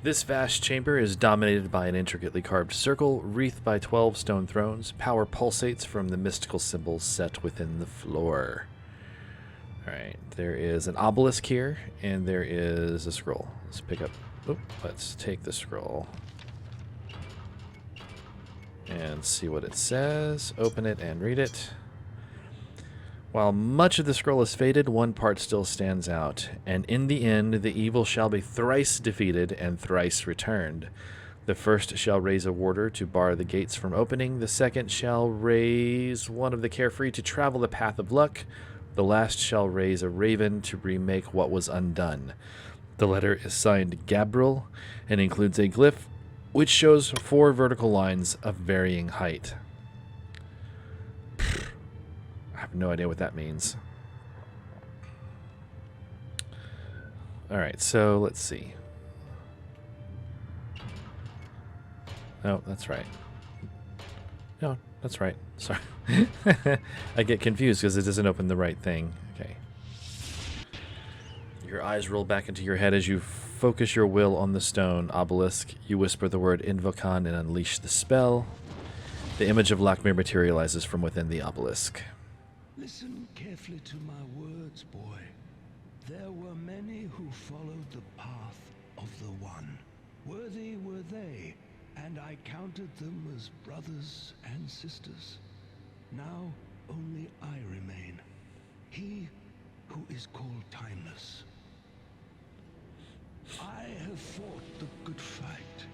This vast chamber is dominated by an intricately carved circle, wreathed by 12 stone thrones. Power pulsates from the mystical symbols set within the floor. Alright, there is an obelisk here, and there is a scroll. Let's pick up... Oop, let's take the scroll. And see what it says. Open it and read it. While much of the scroll is faded, one part still stands out. And in the end, the evil shall be thrice defeated and thrice returned. The first shall raise a warder to bar the gates from opening. The second shall raise one of the carefree to travel the path of luck. The last shall raise a raven to remake what was undone. The letter is signed Gabriel and includes a glyph which shows 4 vertical lines of varying height. I have no idea what that means. Alright, so let's see. No, that's right. No, that's right. Sorry. I get confused because it doesn't open the right thing. Okay. Your eyes roll back into your head as you focus your will on the stone obelisk. You whisper the word Invocan and unleash the spell. The image of Lakmir materializes from within the obelisk. Listen carefully to my words, boy. There were many who followed the path of the One. Worthy were they, and I counted them as brothers and sisters. Now only I remain, he who is called Timeless. I have fought the good fight,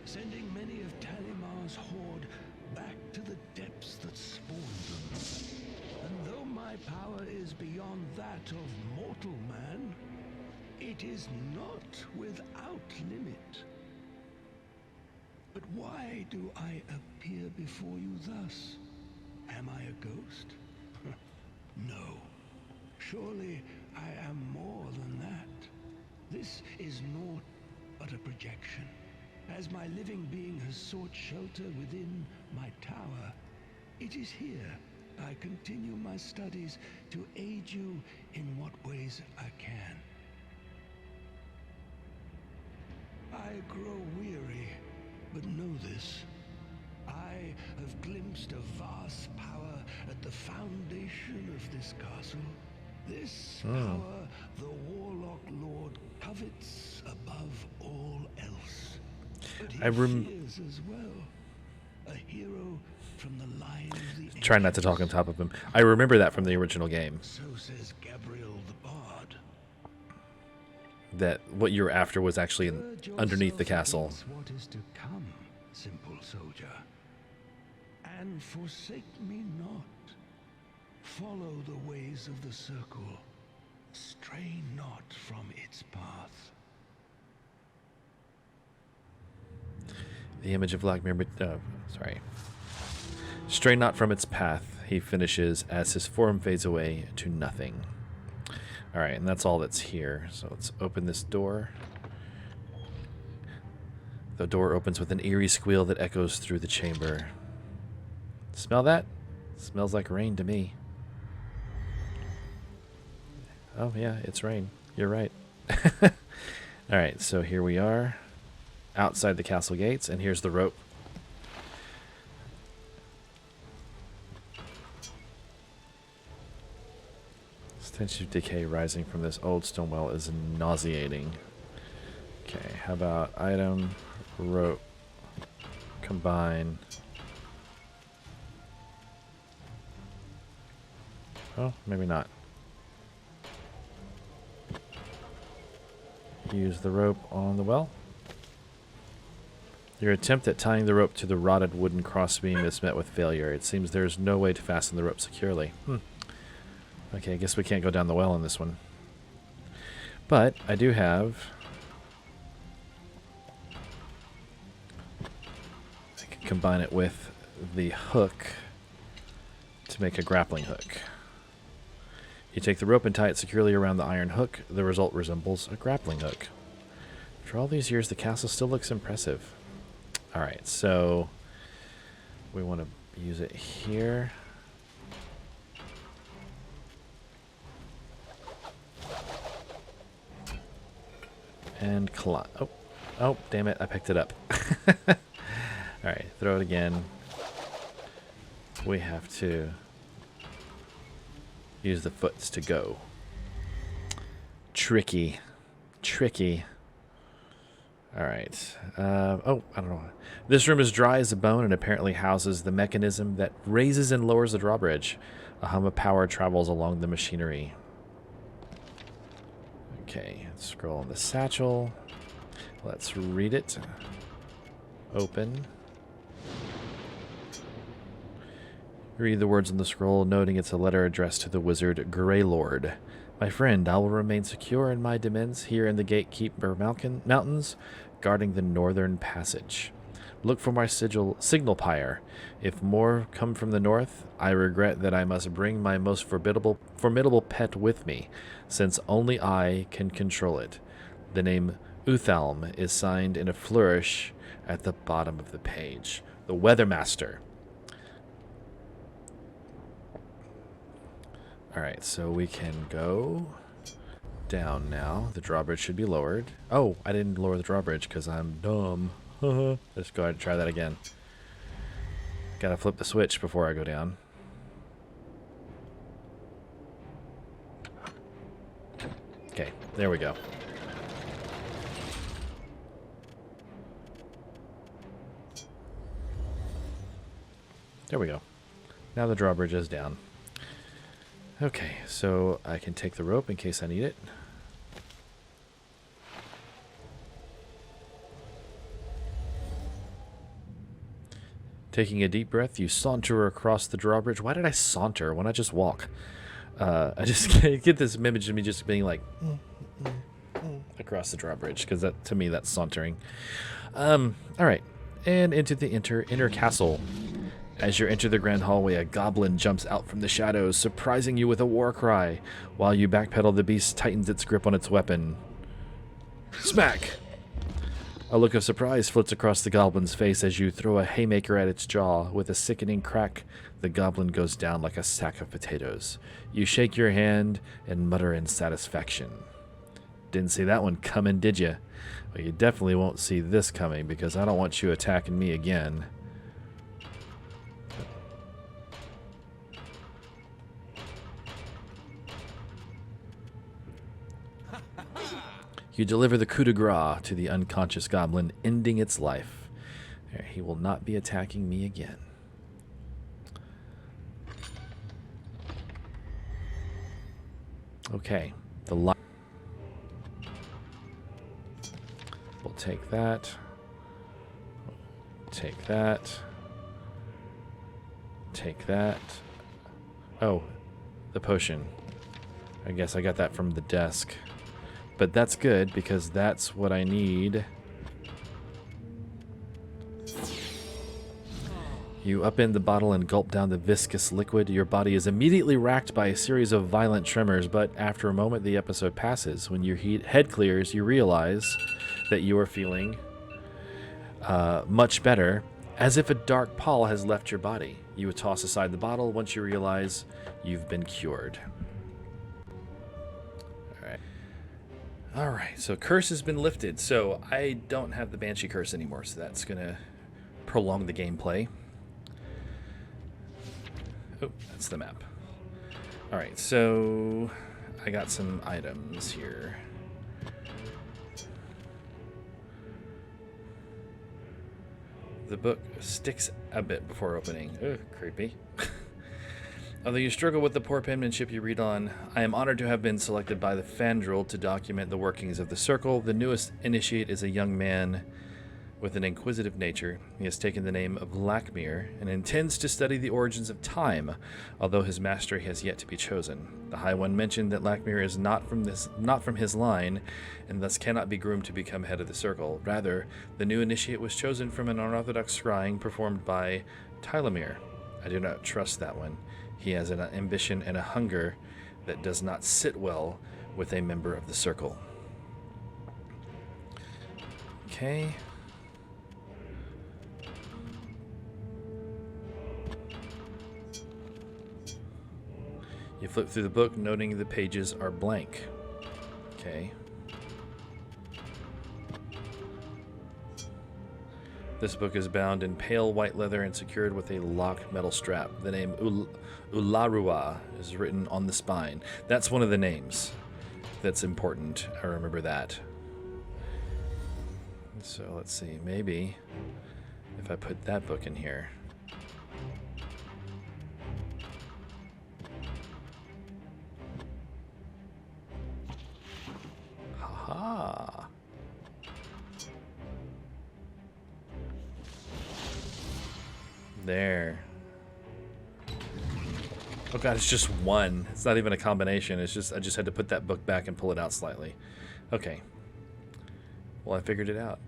sending many of Talimar's horde back to the depths that spawned them. And though my power is beyond that of mortal man, it is not without limit. But why do I appear before you thus? Am I a ghost? No. Surely I am more than that. This is naught but a projection. As my living being has sought shelter within my tower, it is here I continue my studies to aid you in what ways I can. I grow weary, but know this. I have glimpsed a vast power at the foundation of this castle. This power the Warlock Lord covets above all else. But he fears as well. A hero from the line of the Try not to talk on top of him. I remember that from the original game. So says Gabriel the Bard. That what you were after was actually underneath the castle. What is to come, simple soldier, and forsake me not. Follow the ways of the circle. Stray not from its path. The image of Vladimir, sorry. Stray not from its path, he finishes as his form fades away to nothing. Alright, and that's all that's here. So let's open this door. The door opens with an eerie squeal that echoes through the chamber. Smell that? Smells like rain to me. Oh yeah, it's rain. You're right. Alright, so here we are. Outside the castle gates, and here's the rope. Stench of decay rising from this old stone well is nauseating. Okay, how about item, rope, combine. Oh, maybe not. Use the rope on the well. Your attempt at tying the rope to the rotted wooden crossbeam is met with failure. It seems there is no way to fasten the rope securely. Okay, I guess we can't go down the well on this one. But I do have... I can combine it with the hook to make a grappling hook. You take the rope and tie it securely around the iron hook. The result resembles a grappling hook. After all these years, the castle still looks impressive. Alright, so we want to use it here. And climb. Oh, Oh, damn it. I picked it up. Alright, throw it again. We have to use the foots to go. Tricky. Tricky. Alright. Oh, I don't know. This room is dry as a bone and apparently houses the mechanism that raises and lowers the drawbridge. A hum of power travels along the machinery. Okay, scroll on the satchel. Let's read it. Open. Read the words on the scroll, noting it's a letter addressed to the wizard Greylord. My friend, I will remain secure in my demesnes here in the Gatekeeper Mountains, guarding the northern passage. Look for my signal pyre. If more come from the north, I regret that I must bring my most formidable pet with me, since only I can control it. The name Uthalm is signed in a flourish at the bottom of the page. The Weathermaster. Alright, so we can go down now. The drawbridge should be lowered. Oh, I didn't lower the drawbridge because I'm dumb. Let's go ahead and try that again. Gotta flip the switch before I go down. Okay, there we go. There we go. Now the drawbridge is down. Okay, so I can take the rope in case I need it. Taking a deep breath, you saunter across the drawbridge. Why did I saunter? Why not just walk? I just get this image of me just being like across the drawbridge, because that, to me, that's sauntering. All right, and into the inner castle. As you enter the grand hallway, a goblin jumps out from the shadows, surprising you with a war cry. While you backpedal, the beast tightens its grip on its weapon. Smack! A look of surprise flits across the goblin's face as you throw a haymaker at its jaw. With a sickening crack, the goblin goes down like a sack of potatoes. You shake your hand and mutter in satisfaction. Didn't see that one coming, did you? Well, you definitely won't see this coming, because I don't want you attacking me again. You deliver the coup de grace to the unconscious goblin, ending its life. He will not be attacking me again. Okay, the light. We'll take that. Take that. Take that. Oh, the potion. I guess I got that from the desk. But that's good, because that's what I need. You upend the bottle and gulp down the viscous liquid. Your body is immediately racked by a series of violent tremors, but after a moment the episode passes. When your head clears, you realize that you are feeling much better, as if a dark pall has left your body. You would toss aside the bottle once you realize you've been cured. Alright, so curse has been lifted, so I don't have the Banshee curse anymore, so that's going to prolong the gameplay. Oh, that's the map. Alright, so I got some items here. The book sticks a bit before opening. Ugh, creepy. Although you struggle with the poor penmanship you read on, I am honored to have been selected by the Fandral to document the workings of the Circle. The newest initiate is a young man with an inquisitive nature. He has taken the name of Lakmir and intends to study the origins of time, although his mastery has yet to be chosen. The High One mentioned that Lakmir is not from his line, and thus cannot be groomed to become head of the Circle. Rather, the new initiate was chosen from an unorthodox scrying performed by Tylemir. I do not trust that one. He has an ambition and a hunger that does not sit well with a member of the Circle. Okay. You flip through the book, noting the pages are blank. Okay. This book is bound in pale white leather and secured with a locked metal strap. The name Ularua is written on the spine. That's one of the names that's important. I remember that. So let's see. Maybe if I put that book in here. Haha. There. Oh god, it's just one. It's not even a combination. It's just I just had to put that book back and pull it out slightly. Okay. Well, I figured it out.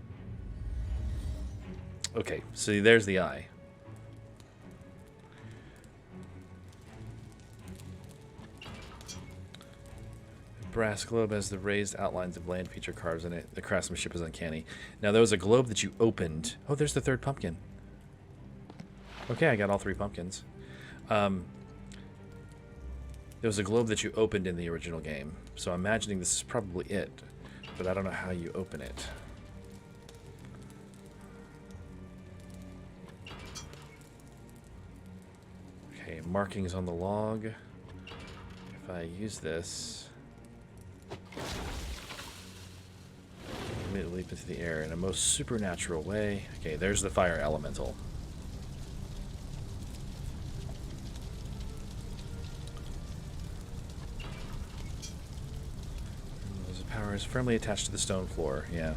Okay, so there's the eye. The brass globe has the raised outlines of land feature carves in it. The craftsmanship is uncanny. Now there was a globe that you opened. Oh, there's the third pumpkin. Okay, I got all 3 pumpkins. There was a globe that you opened in the original game, so I'm imagining this is probably it, but I don't know how you open it. Okay, markings on the log. If I use this, immediately leap into the air in a most supernatural way. Okay, there's the fire elemental. Power is firmly attached to the stone floor. Yeah.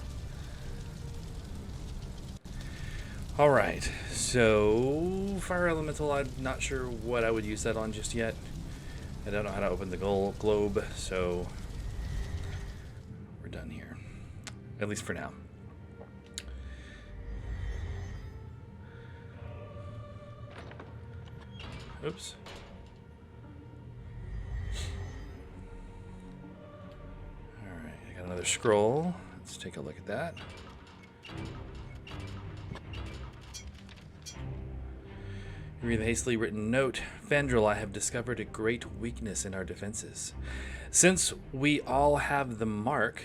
Alright, so fire elemental, I'm not sure what I would use that on just yet. I don't know how to open the globe, so we're done here. At least for now. Oops. Alright, I got another scroll. Let's take a look at that. Read the hastily written note. Fandral, I have discovered a great weakness in our defenses. Since we all have the mark,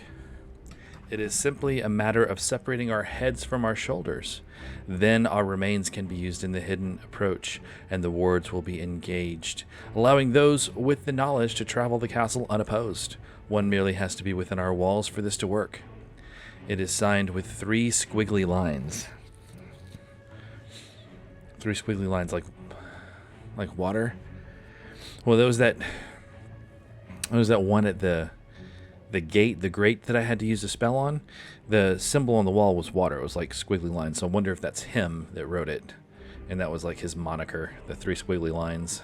it is simply a matter of separating our heads from our shoulders. Then our remains can be used in the hidden approach, and the wards will be engaged, allowing those with the knowledge to travel the castle unopposed. One merely has to be within our walls for this to work. It is signed with 3 squiggly lines. 3 squiggly lines like water. Well, there was that one at the gate, the grate that I had to use a spell on. The symbol on the wall was water. It was like squiggly lines. So I wonder if that's him that wrote it, and that was like his moniker, the 3 squiggly lines.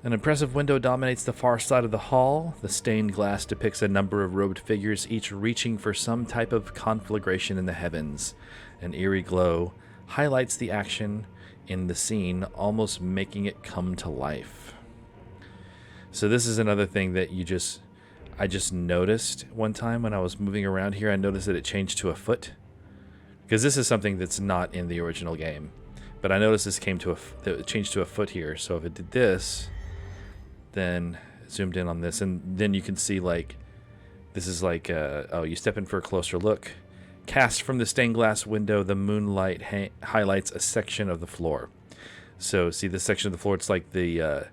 An impressive window dominates the far side of the hall. The stained glass depicts a number of robed figures, each reaching for some type of conflagration in the heavens. An eerie glow highlights the action in the scene, almost making it come to life. So this is another thing that I just noticed one time when I was moving around here. I noticed that it changed to a foot, because this is something that's not in the original game. But I noticed this it changed to a foot here. So if it did this, then zoomed in on this, and then you can see like this is like oh, you step in for a closer look. Cast from the stained glass window, the moonlight highlights a section of the floor. So see this section of the floor, it's like the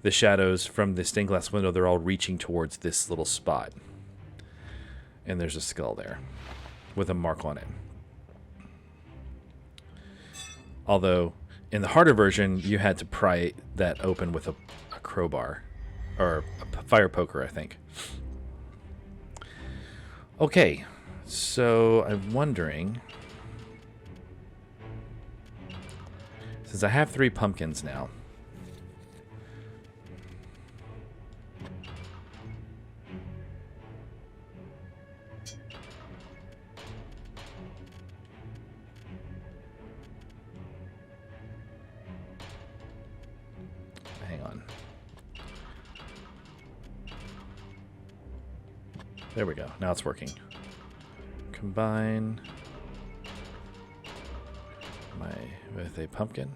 shadows from the stained glass window, they're all reaching towards this little spot. And there's a skull there with a mark on it. Although in the harder version, you had to pry that open with a crowbar or a fire poker, I think. Okay. So I'm wondering, since I have 3 pumpkins now, hang on. There we go. Now it's working. Combine with a pumpkin.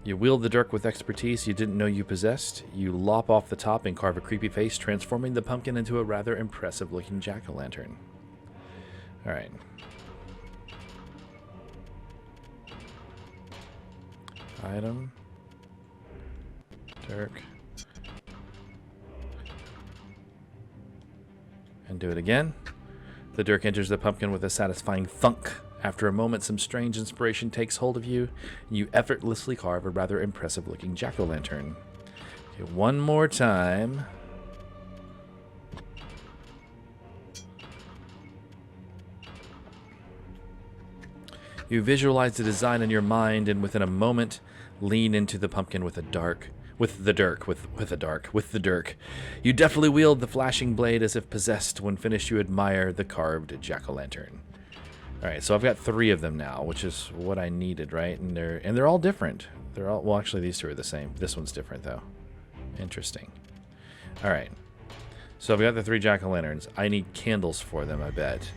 You wield the dirk with expertise you didn't know you possessed. You lop off the top and carve a creepy face, transforming the pumpkin into a rather impressive looking jack-o'-lantern. All right. Item. Dirk. And do it again. The dirk enters the pumpkin with a satisfying thunk. After a moment, some strange inspiration takes hold of you, and you effortlessly carve a rather impressive-looking jack-o'-lantern. Okay, one more time. You visualize the design in your mind, and within a moment, lean into the pumpkin with the dirk. You deftly wield the flashing blade as if possessed. When finished, you admire the carved jack-o'-lantern. All right, so I've got 3 of them now, which is what I needed, right? And they're all different. They're all, well, actually, these 2 are the same. This one's different though. Interesting. All right, so I've got the 3 jack-o'-lanterns. I need candles for them, I bet.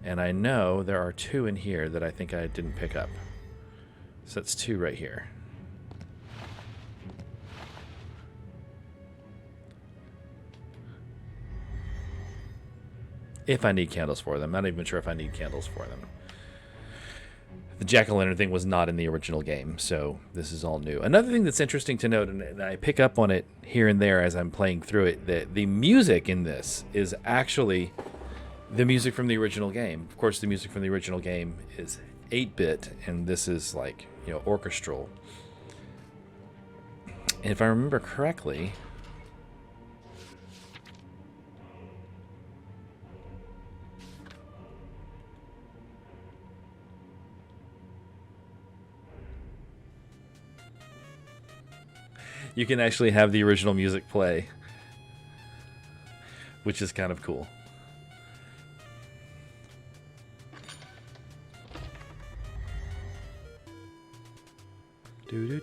And I know there are 2 in here that I think I didn't pick up. So that's 2 right here. If I need candles for them. I'm not even sure if I need candles for them. The jack-o'-lantern thing was not in the original game, so this is all new. Another thing that's interesting to note, and I pick up on it here and there as I'm playing through it, that the music in this is actually the music from the original game. Of course, the music from the original game is 8-bit, and this is like, you know, orchestral. And if I remember correctly, you can actually have the original music play, which is kind of cool. We're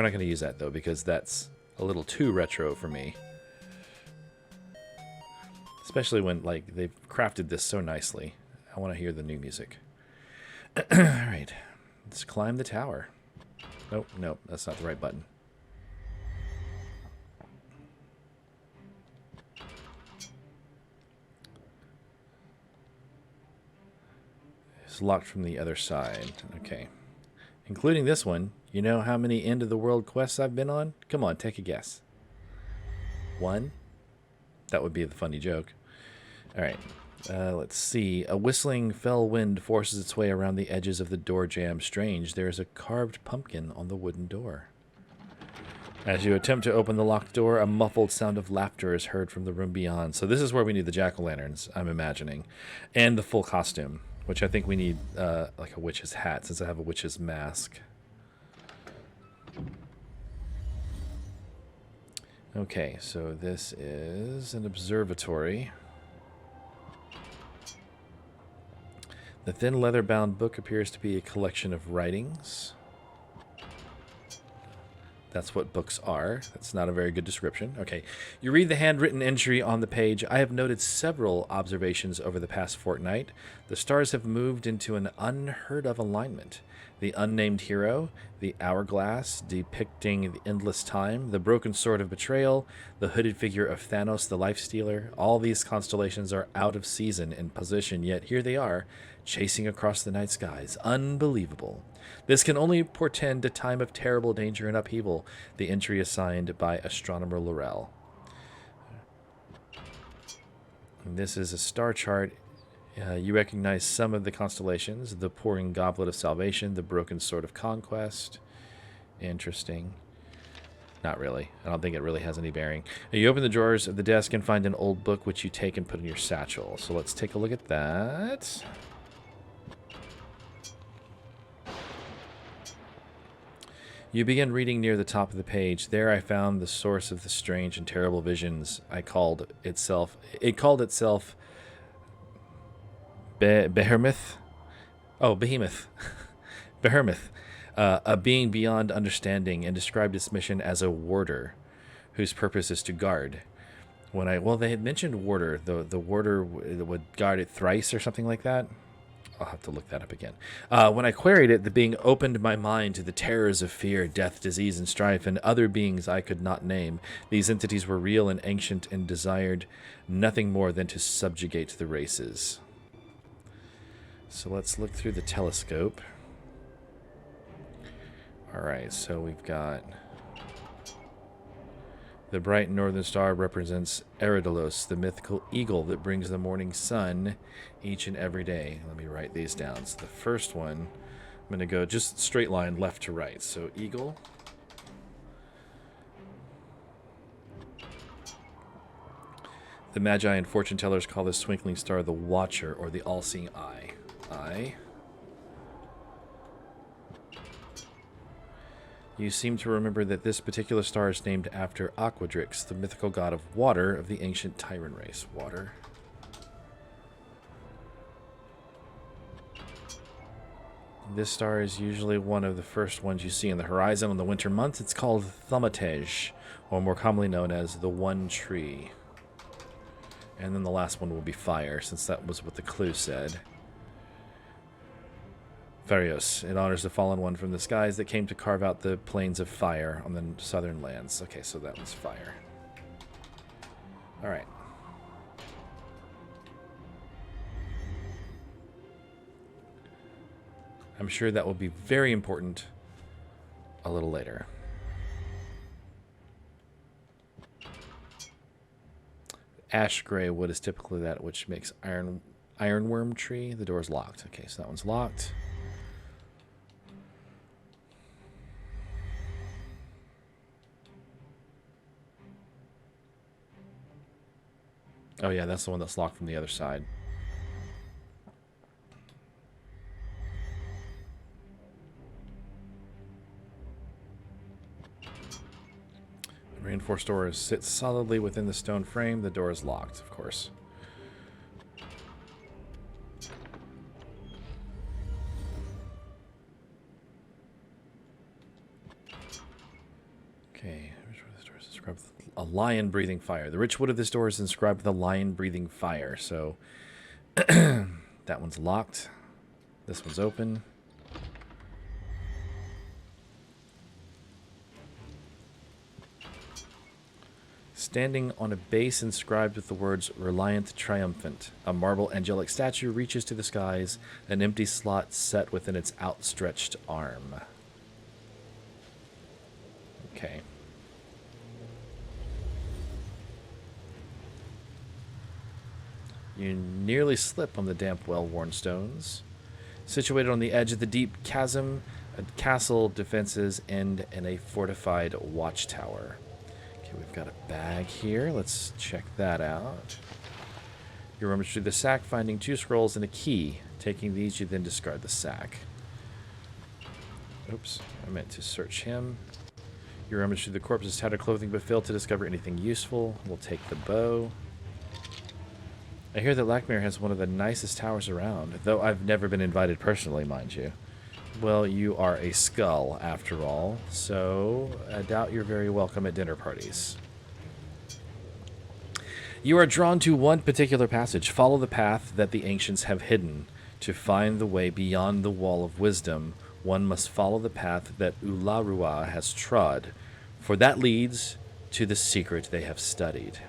not going to use that though, because that's a little too retro for me. Especially when, like, they've crafted this so nicely. I want to hear the new music. Alright. Let's climb the tower. Nope, nope, that's not the right button. It's locked from the other side. Okay. Including this one. You know how many end-of-the-world quests I've been on? Come on, take a guess. 1? That would be the funny joke. Alright, let's see. A whistling fell wind forces its way around the edges of the door jamb. Strange, there is a carved pumpkin on the wooden door. As you attempt to open the locked door, a muffled sound of laughter is heard from the room beyond. So this is where we need the jack-o'-lanterns, I'm imagining. And the full costume, which I think we need like a witch's hat, since I have a witch's mask. Okay, so this is an observatory. The thin leather-bound book appears to be a collection of writings. That's what books are. That's not a very good description. Okay, you read the handwritten entry on the page. I have noted several observations over the past fortnight. The stars have moved into an unheard-of alignment. The unnamed hero, the hourglass depicting the endless time, the broken sword of betrayal, the hooded figure of Thanos, the life stealer. All these constellations are out of season and position, yet here they are, chasing across the night skies. Unbelievable. This can only portend a time of terrible danger and upheaval. The entry is signed by astronomer Laurel. And this is a star chart. You recognize some of the constellations: the pouring goblet of salvation, the broken sword of conquest. Interesting. Not really. I don't think it really has any bearing. Now, you open the drawers of the desk and find an old book which you take and put in your satchel. So let's take a look at that. You begin reading near the top of the page. There I found the source of the strange and terrible visions. It called itself Behemoth. Oh, Behemoth. Behemoth. A being beyond understanding, and described its mission as a warder, whose purpose is to guard. Well, they had mentioned warder. The warder would guard it thrice or something like that. I'll have to look that up again. When I queried it, the being opened my mind to the terrors of fear, death, disease, and strife, and other beings I could not name. These entities were real and ancient and desired nothing more than to subjugate the races. So let's look through the telescope. Alright, so we've got... The bright northern star represents Eridalos, the mythical eagle that brings the morning sun each and every day. Let me write these down. So the first one, I'm going to go just straight line left to right. So eagle. The Magi and fortune tellers call this twinkling star the Watcher, or the all-seeing eye. Eye. You seem to remember that this particular star is named after Aquadrix, the mythical god of water of the ancient Tyrant race. Water. This star is usually one of the first ones you see in the horizon on the winter months. It's called Thaumatej, or more commonly known as the One Tree. And then the last one will be fire, since that was what the clue said. Farios. It honors the fallen one from the skies that came to carve out the plains of fire on the southern lands. Okay, so that was fire. Alright. I'm sure that will be very important a little later. Ash gray wood is typically that which makes ironworm tree. The door's locked. Okay, so that one's locked. Oh yeah, that's the one that's locked from the other side. The reinforced door sits solidly within the stone frame. The door is locked, of course. Okay, a lion breathing fire. The rich wood of this door is inscribed with a lion breathing fire. So that one's locked. This one's open. Standing on a base inscribed with the words Reliant Triumphant, a marble angelic statue reaches to the skies, an empty slot set within its outstretched arm. Okay. You nearly slip on the damp, well-worn stones. Situated on the edge of the deep chasm, a castle defenses end in a fortified watchtower. Okay, we've got a bag here. Let's check that out. You rummage through the sack, finding 2 scrolls and a key. Taking these, you then discard the sack. Oops, I meant to search him. You rummage through the corpse's tattered clothing, but fail to discover anything useful. We'll take the bow. I hear that Lackmere has one of the nicest towers around, though I've never been invited personally, mind you. Well, you are a skull, after all, so I doubt you're very welcome at dinner parties. You are drawn to one particular passage. Follow the path that the ancients have hidden. To find the way beyond the wall of wisdom, one must follow the path that Ularua has trod, for that leads to the secret they have studied.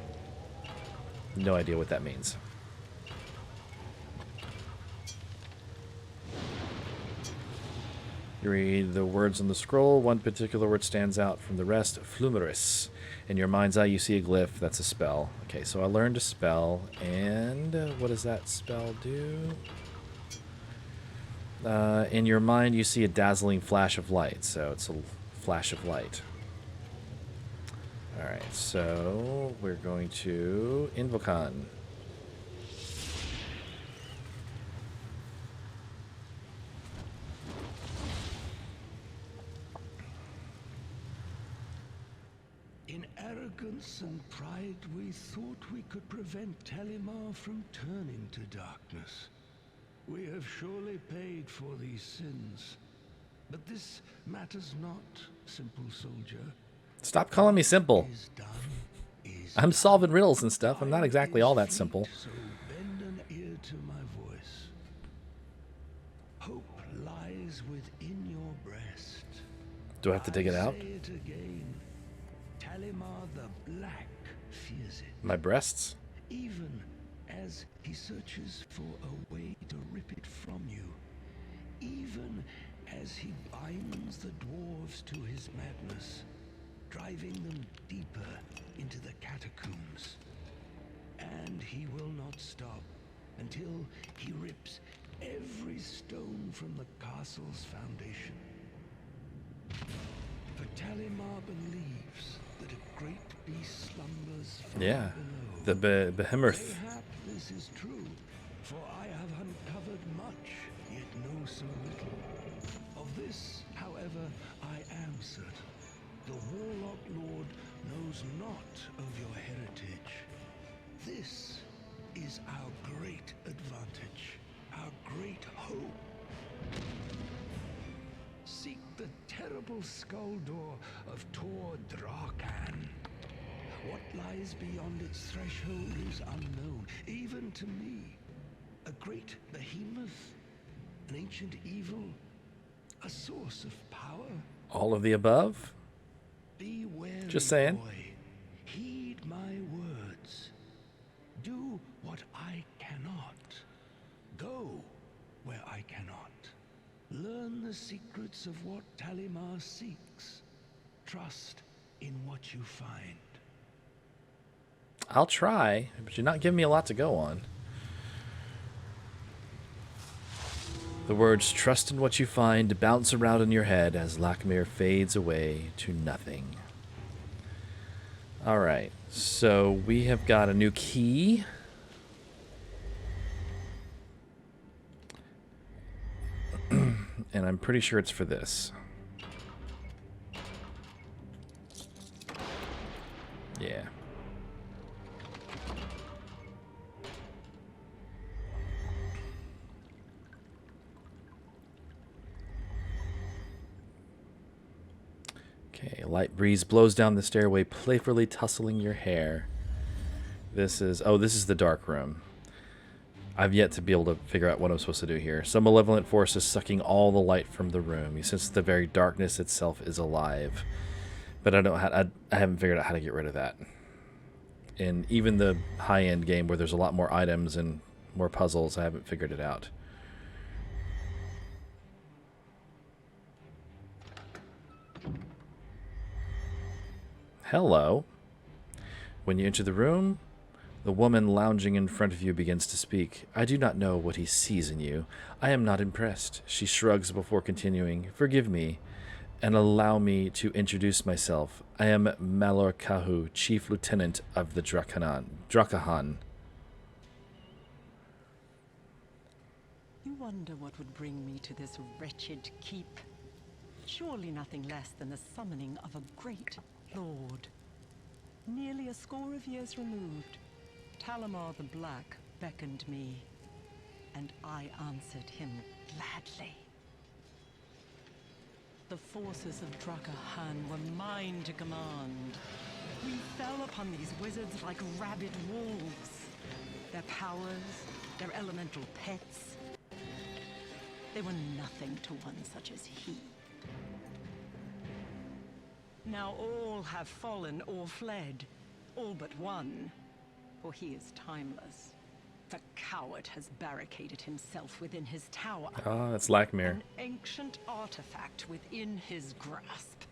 No idea what that means. You read the words on the scroll. One particular word stands out from the rest. Flumeris. In your mind's eye, you see a glyph. That's a spell. Okay, so I learned a spell. And what does that spell do? In your mind, you see a dazzling flash of light. So it's a flash of light. Alright, so we're going to Invocan. In arrogance and pride, we thought we could prevent Talimar from turning to darkness. We have surely paid for these sins. But this matters not, simple soldier. Stop calling me simple. I'm solving riddles and stuff. I'm not exactly all that simple. So bend an ear to my voice. Do I have to dig it out? Say it again. Talimar the Black fears it, My breasts? even as he searches for a way to rip it from you, even as he binds the dwarves to his madness, driving them deeper into the catacombs. And he will not stop until he rips every stone from the castle's foundation. For Talimar believes that a great beast slumbers far Yeah. below. The behemoth. Mayhap this is true, for I have uncovered much, yet know so little. Of this, however, I am certain. The Warlock Lord knows not of your heritage. This is our great advantage, our great hope. Seek the terrible skull door of Tor Drakan. What lies beyond its threshold is unknown, even to me. A great behemoth, an ancient evil, a source of power. All of the above? Be wary, Just saying. boy. Heed my words. Do what I cannot. Go where I cannot. Learn the secrets of what Talimar seeks. Trust in what you find. I'll try, but you're not giving me a lot to go on. The words "trust in what you find" bounce around in your head as Lakmir fades away to nothing. Alright, so we have got a new key. And I'm pretty sure it's for this. Yeah. Okay, a light breeze blows down the stairway, playfully tussling your hair. This is the dark room. I've yet to be able to figure out what I'm supposed to do here. Some malevolent force is sucking all the light from the room. You sense the very darkness itself is alive. But I haven't figured out how to get rid of that. In even the high-end game where there's a lot more items and more puzzles, I haven't figured it out. Hello. When you enter the room, the woman lounging in front of you begins to speak. I do not know what he sees in you. I am not impressed. She shrugs before continuing. Forgive me, and allow me to introduce myself. I am Malor Kahu, Chief Lieutenant of the Drakahan. You wonder what would bring me to this wretched keep. Surely nothing less than the summoning of a great lord. Nearly a score of years removed, Talimar the Black beckoned me, and I answered him gladly. The forces of Drakahan were mine to command. We fell upon these wizards like rabid wolves. Their powers, their elemental pets, they were nothing to one such as he. Now all have fallen or fled, all but one, for he is timeless. The coward has barricaded himself within his tower. Ah, that's Lakmir. An ancient artifact within his grasp.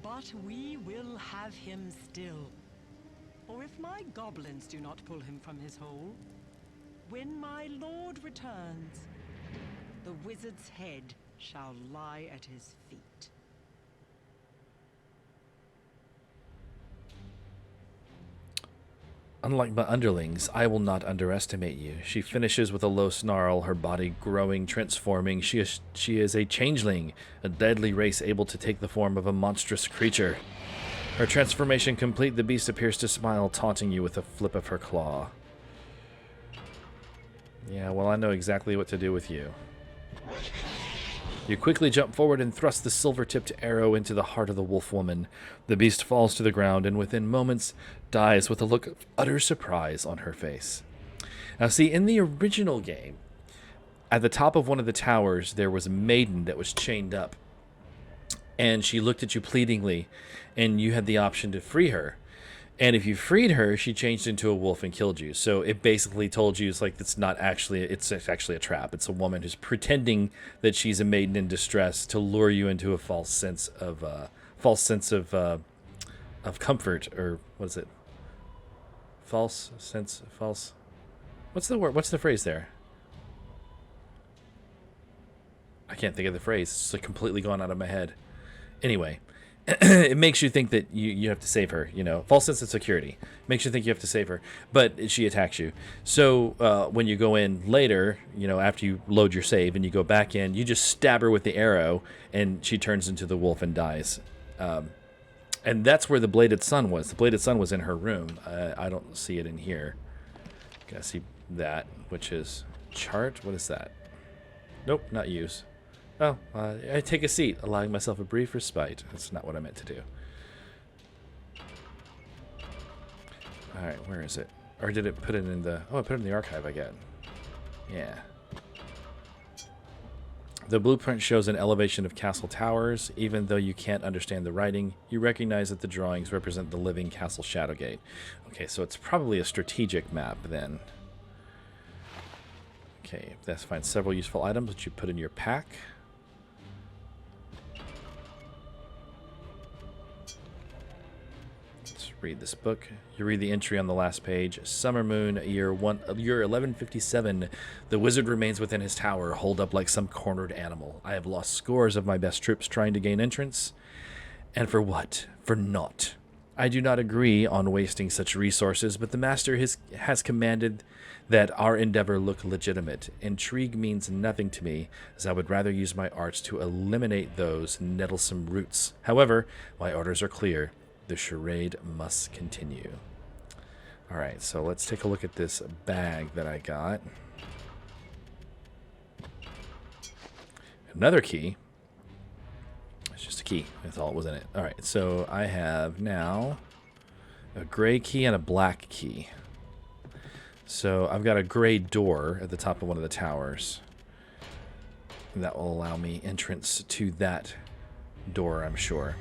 But we will have him still. For if my goblins do not pull him from his hole, when my lord returns, the wizard's head shall lie at his feet. Unlike my underlings, I will not underestimate you. She finishes with a low snarl, her body growing, transforming. She is a changeling, a deadly race able to take the form of a monstrous creature. Her transformation complete, the beast appears to smile, taunting you with a flip of her claw. Yeah, well, I know exactly what to do with you. You quickly jump forward and thrust the silver-tipped arrow into the heart of the wolf woman. The beast falls to the ground and within moments dies with a look of utter surprise on her face. Now see, in the original game, At the top of one of the towers, there was a maiden that was chained up. And she looked at you pleadingly, and you had the option to free her. And if you freed her, she changed into a wolf and killed you. So it basically told you it's not actually, it's actually a trap. It's a woman who's pretending that she's a maiden in distress to lure you into a false sense of comfort, or what is it? False. What's the word? What's the phrase there? I can't think of the phrase. It's just completely gone out of my head. Anyway, it makes you think that you have to save her. False sense of security makes you think you have to save her, but she attacks you. So when you go in later, after you load your save and you go back in, you just stab her with the arrow, and she turns into the wolf and dies. And that's where the Bladed Sun was. The Bladed Sun was in her room. I don't see it in here. Gotta see that, which is chart. What is that? Nope, not use. Oh, I take a seat, allowing myself a brief respite. That's not what I meant to do. Alright, where is it? Or did it put it in the... Oh, I put it in the archive again. Yeah. The blueprint shows an elevation of castle towers. Even though you can't understand the writing, you recognize that the drawings represent the living castle Shadowgate. Okay, so it's probably a strategic map then. Okay, let's find several useful items that you put in your pack. Let's read this book. You read the entry on the last page. Summer moon, year 1157. The wizard remains within his tower, holed up like some cornered animal. I have lost scores of my best troops trying to gain entrance. And for what? For naught. I do not agree on wasting such resources, but the master has commanded that our endeavor look legitimate. Intrigue means nothing to me, as I would rather use my arts to eliminate those nettlesome roots. However, my orders are clear. The charade must continue. Alright, so let's take a look at this bag that I got. Another key. It's just a key. That's all it was in it. Alright, so I have now a gray key and a black key. So I've got a gray door at the top of one of the towers. And that will allow me entrance to that door, I'm sure.